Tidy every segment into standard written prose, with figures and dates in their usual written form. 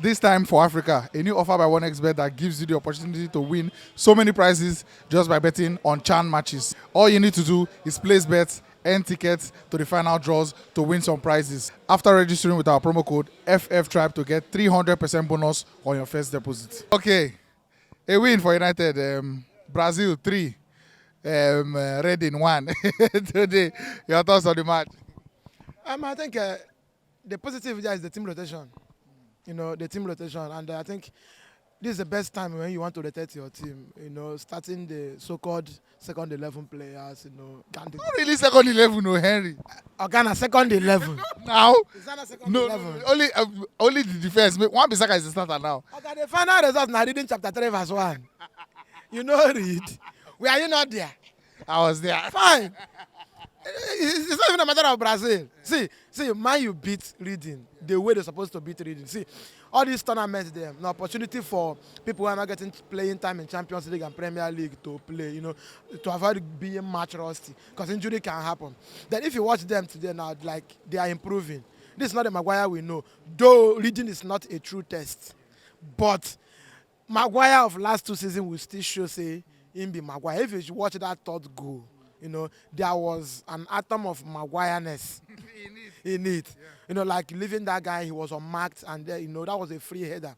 This time for Africa, a new offer by OneXBet that gives you the opportunity to win so many prizes just by betting on CHAN matches. All you need to do is place bets, earn tickets to the final draws to win some prizes. After registering with our promo code FFTribe to get 300% bonus on your first deposit. Okay, a win for United. Brazil 3, Reading 1. Today, your thoughts on the match? I think the positive there is the team rotation. The team rotation, and I think this is the best time when you want to rotate your team. Starting the so-called second 11 players. Not really second 11, no Henry. Ghana second 11. Now, Is that a second no, 11? only the defense. One Bissaka is the starter now. Okay, the final result now reading chapter 3 verse 1. Read. Were you not there? I was there. Fine. It's not even a matter of Brazil. See, man, you beat Reading the way they're supposed to beat Reading. See, all these tournaments, there, an opportunity for people who are not getting playing time in Champions League and Premier League to play, to avoid being match rusty, because injury can happen. Then if you watch them today now, like they are improving. This is not the Maguire we know, though Reading is not a true test. But Maguire of last 2 seasons will still show, say, him be Maguire. If you watch that third goal, there was an atom of Maguire-ness in it. Yeah. Like leaving that guy, he was unmarked, and that was a free header,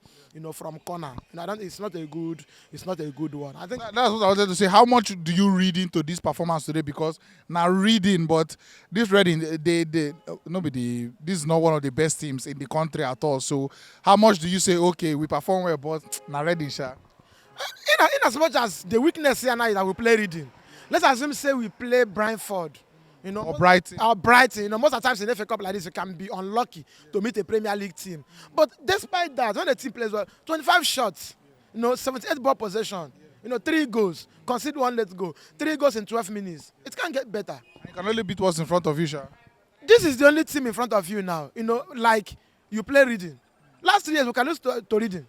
from corner. It's not a good one. I think that's what I wanted to say. How much do you read into this performance today? Because now reading, but this Reading, this is not one of the best teams in the country at all. So how much do you say, okay, we perform well, but now Reading, sha? In as much as the weakness here now is that we play Reading. Let's assume, say, we play Brentford, or Brighton. Or Brighton. Most of the times in FA Cup like this, you can be unlucky to meet a Premier League team. But despite that, when the team plays well, 25 shots, 78 ball possession, 3 goals, concede 1 let go, 3 goals in 12 minutes. It can get better. You can only beat what's in front of you, sha. This is the only team in front of you now. Like you play Reading. Last 3 years, we can lose to Reading.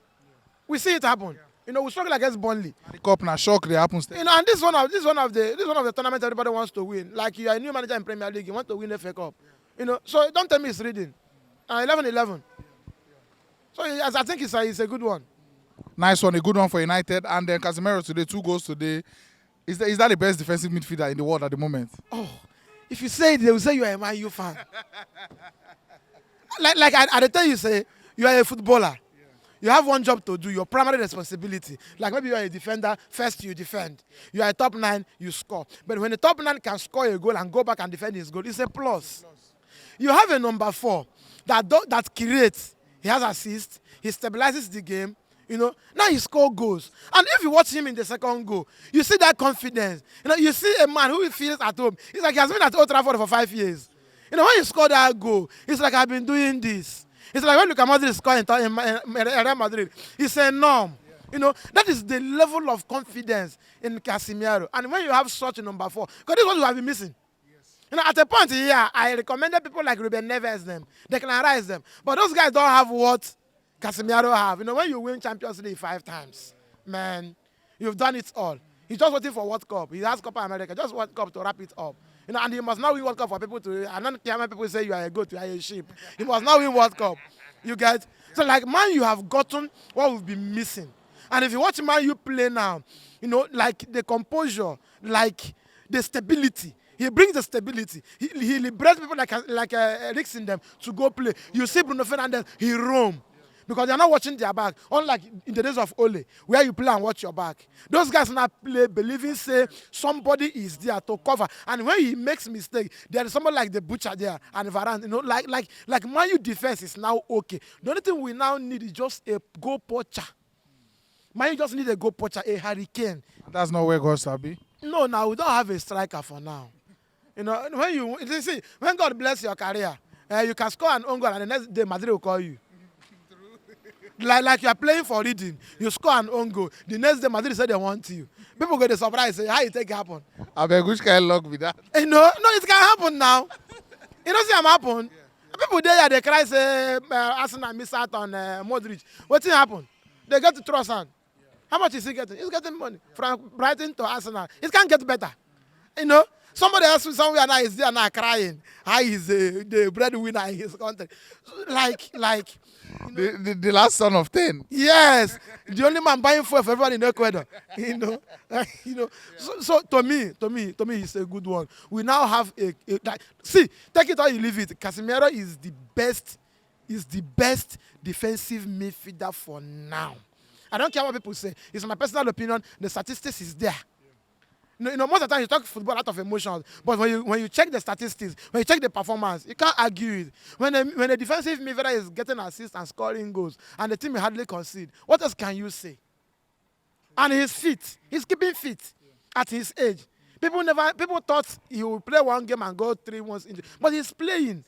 We see it happen. We struggle against Burnley. The cup now shock they happens. And this is one of the tournaments everybody wants to win. Like you are a new manager in Premier League, you want to win the FA Cup. So don't tell me it's Reading. 11-11. So yes, I think it's a good one. Nice one, a good one for United. And then Casemiro today, 2 goals today. Is that the best defensive midfielder in the world at the moment? Oh, if you say it, they will say you are a Man U fan. like I tell you, say you are a footballer. You have one job to do, your primary responsibility. Like maybe you are a defender, first you defend. You are a top 9, you score. But when the top 9 can score a goal and go back and defend his goal, it's a plus. You have a number 4 that creates. He has assists, he stabilizes the game. Now he scores goals. And if you watch him in the second goal, you see that confidence. You see a man who feels at home. It's like he has been at Old Trafford for 5 years. When you score that goal, it's like I've been doing this. It's like when Luka Modric scored in Real Madrid. It's a norm. That is the level of confidence in Casemiro. And when you have such a number 4, because this is what you have been missing. Yes. At a point here, I recommended people like Ruben Neves they can rise them. But those guys don't have what Casemiro have. When you win Champions League 5 times, man, you've done it all. He's just waiting for World Cup. He has Copa America, just World Cup to wrap it up. And he must now win World Cup for people to. I don't care when people say you are a goat, you are a sheep. He must now win World Cup. You get? So like man, you have gotten what we've been missing. And if you watch man, you play now, like the composure, like the stability. He brings the stability. He liberates people like Eriksen in them to go play. You see Bruno Fernandes, he roam. Because they're not watching their back. Unlike in the days of Ole, where you play and watch your back. Those guys now play believing, say, somebody is there to cover. And when he makes mistake, there is somebody like the butcher there and Varane. Like Man U defense is now okay. The only thing we now need is just a goal poacher. Man U just need a goal poacher, a hurricane. That's not where God shall be. No, now we don't have a striker for now. When God bless your career, you can score an own goal and the next day Madrid will call you. Like you are playing for Reading, you score an own goal. The next day, Madrid said they want you. People go to surprise, say, how you take it happen? I beg, which kind of luck with that? No, it can happen now. You know, see what happen? Yeah. People there, they cry, say, Arsenal miss out on Modric. What thing happen? They get to Trossard. Yeah. How much is he getting? He's getting money from Brighton to Arsenal. It can't get better. Somebody else somewhere now is there now crying. How is the breadwinner in his country? Like, The last son of 10. yes, the only man buying food for everyone in Ecuador. You know, you know. So to me, it's a good one. We now have like, see, take it or you leave it. Casemiro is the best defensive midfielder for now. I don't care what people say. It's my personal opinion. The statistics is there. Most of the time you talk football out of emotions, but when you check the statistics, when you check the performance, you can't argue it. When a defensive midfielder is getting assists and scoring goals, and the team will hardly concede, what else can you say? And he's fit. He's keeping fit at his age. People thought he would play one game and go 3 months into, but he's playing.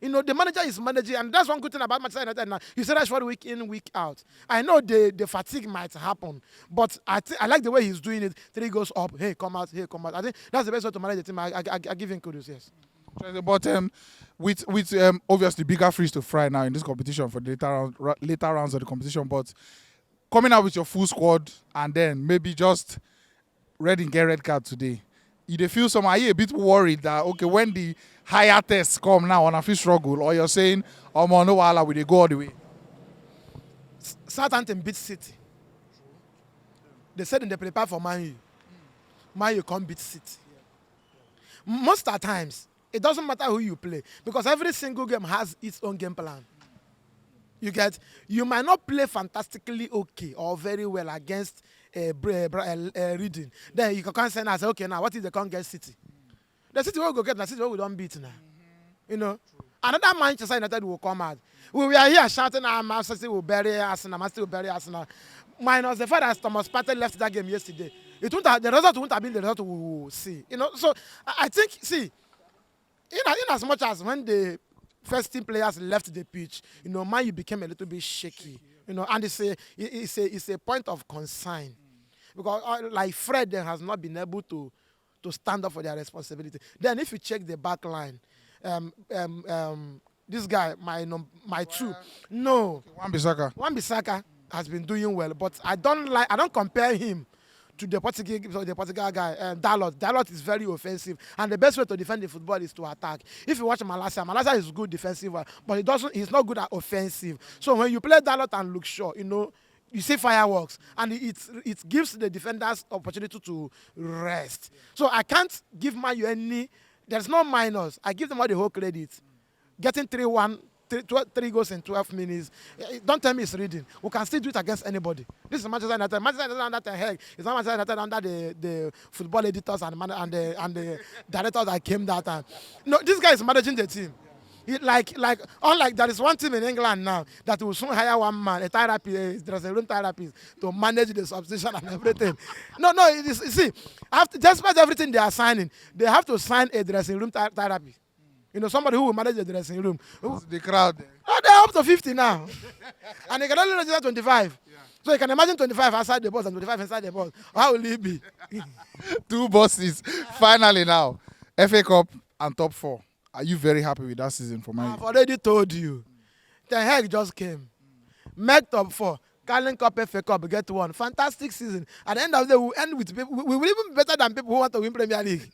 The manager is managing, and that's one good thing about Manchester United now. You say that's for week in, week out. I know the fatigue might happen, but I like the way he's doing it. 3 goes up, hey, come out, hey, come out. I think that's the best way to manage the team. I give him kudos, yes. But with obviously bigger fish to fry now in this competition for the later rounds of the competition, but coming out with your full squad and then maybe just Reading get red card today, you feel some, are you a bit worried that, okay, when the higher tests come now on a fish struggle, or you're saying, oh man, no wahala, will they go all the way? Southampton beat City. They said they prepare for Man U. Man U can't beat City. Most of the times, it doesn't matter who you play, because every single game has its own game plan. You might not play fantastically okay or very well against Reading. Then you can say now, say, okay, now what if they can't get City? The City will go get the City we don't beat now. Another Manchester United will come out. We were here shouting, Man City will bury Arsenal, Man City will bury Arsenal. Minus the fact that Thomas Partey left that game yesterday. The result wouldn't have been the result we will see. So I think, see, in as much as when the first team players left the pitch, Man, you became a little bit shaky. And it's a point of concern. Because like Fred then has not been able to stand up for their responsibility. Then if you check the back line, this guy, my two, no. Wan-Bissaka has been doing well, but I don't compare him to the Portugal guy, Dalot. Dalot is very offensive, and the best way to defend the football is to attack. If you watch Malacia is good defensive, but he's not good at offensive. So when you play Dalot and Luke Shaw, you see fireworks, and it gives the defenders opportunity to rest. So I can't give Man U any. There's no minus. I give them all the whole credit. Getting 3-1, 3 goals in 12 minutes. Don't tell me it's Reading. We can still do it against anybody. This is Manchester United. Manchester United under Ten Hag. It's not Manchester United under the football editors and the directors that came that time. No, this guy is managing the team. Unlike there is one team in England now that will soon hire one man, a therapist, there's a room therapist to manage the substitution and everything. See, despite everything they are signing, they have to sign a dressing room therapy. Somebody who will manage the dressing room. The crowd. Oh, they're up to 50 now. And they can only register 25. Yeah. So you can imagine 25 outside the bus and 25 inside the bus. How will it be? 2 buses. Finally now, FA Cup and top 4. Are you very happy with that season for Man U? I've already told you. Ten Hag just came. Make top 4. Carling Cup, FA Cup, get 1. Fantastic season. At the end of the day, we'll end with people. We will even be better than people who want to win Premier League.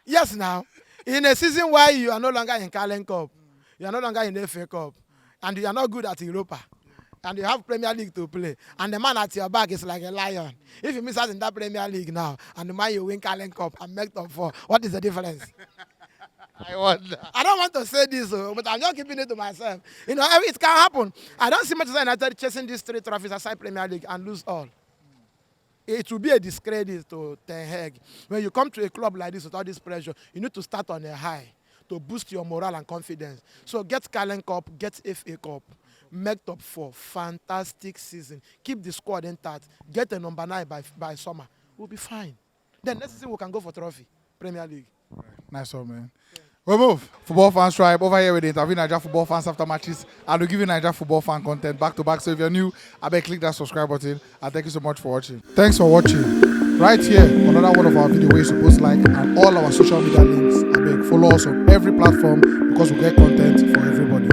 Yes, now. In a season where you are no longer in Carling Cup, you are no longer in FA Cup, and you are not good at Europa, and you have Premier League to play, and the man at your back is like a lion. If you miss out in that Premier League now, and the man you win Carling Cup and make top 4, what is the difference? I wonder. I don't want to say this, but I'm just keeping it to myself. It can happen. I don't see Manchester United chasing these 3 trophies aside Premier League and lose all. It will be a discredit to Ten Hag. When you come to a club like this with all this pressure, you need to start on a high to boost your morale and confidence. So get Carling Cup, get FA Cup, make top 4. Fantastic season. Keep the squad intact. Get a number 9 by summer. We'll be fine. Then next season we can go for trophy. Premier League. Right. Nice one, man. We'll move. Football Fans Tribe over here with the interview Naija football fans after matches, and we'll give you Naija football fan content back to back. So if you're new, I bet click that subscribe button, and thank you so much for watching. Thanks for watching. Right here, another one of our videos where you're supposed to like, and all our social media links. I beg follow us on every platform because we get content for everybody.